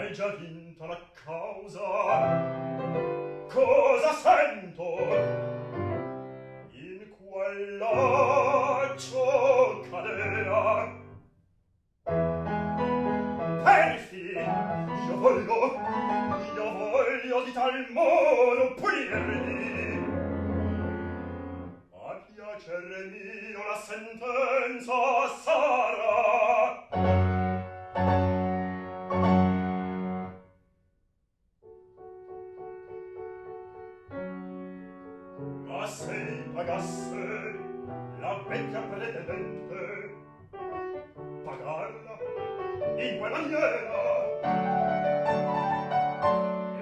hai già vinta la causa. Cosa sento? In quel laccio cadea. Perfi, io voglio di tal modo punirli. A piacere mio la sentenza sarà. Ma se pagasse la vecchia pretendente, pagarla in quella maniera,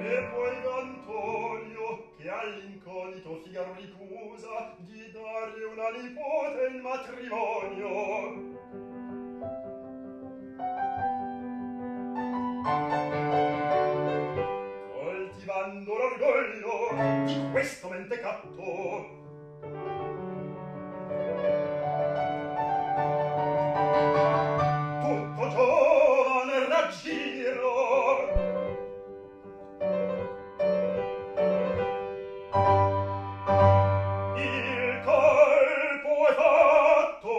e poi Antonio, che all'incognito Figaro ricusa di dargli una nipote in matrimonio, coltivando l'orgoglio di questo mentecatto, tutto giovane raggiro, il colpo è fatto.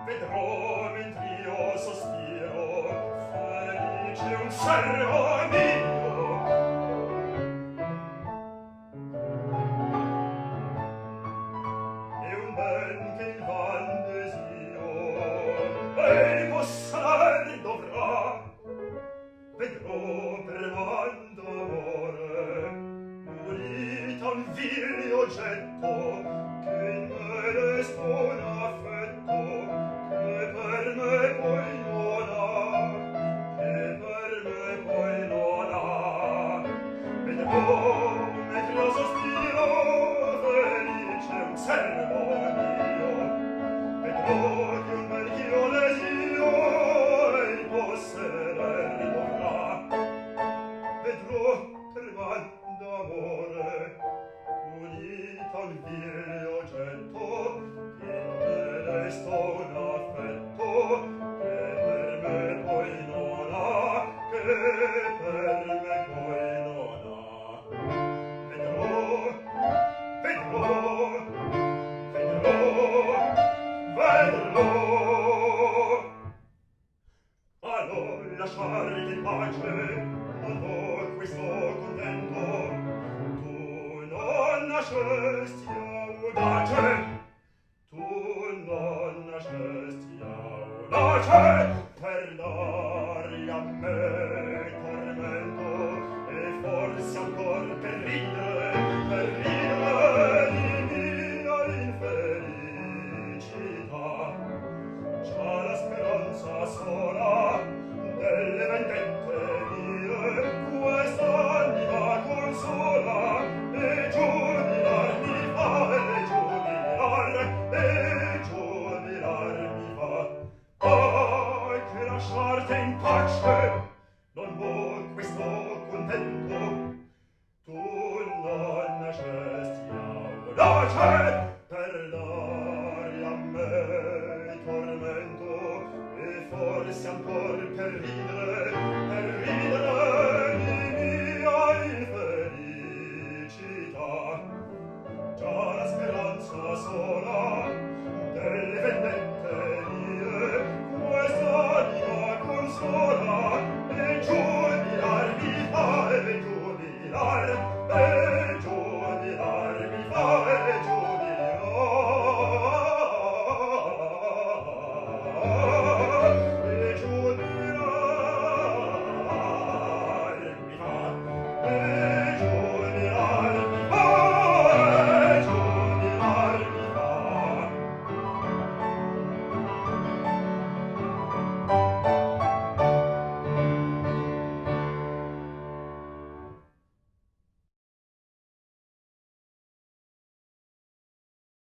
Vedrò mentr'io sospiro, felice un servo mio. E un ben che il van desio lei possa dar dovrà. Vedrò per van d'amore unita un vil oggetto che in me destona affetto, che per me poi non ha, che per me poi non ha. Vedrò mentre sospiro, felice un servo mio. Vedrò che un bel ch'io desio lei possedere dovrà. Vedrò per van d'amore unita un vil oggetto che in me desta un affetto, che per me poi non ha, che per me poi non ha. Vedrò, vedrò, vedrò, vedrò. A non lasciarti in pace, non ho questo contento. Tu non nascesti audace, tu non nascesti audace per dare a me tormento, e forse ancor per ridere di mia infelicità. Già la speranza sola delle vendette mie quest'anima consola, e giubilar mi fa, e giubilar mi fa. Ai, che lasciarte in pace non vuol questo contento. Tu non nascesti audace,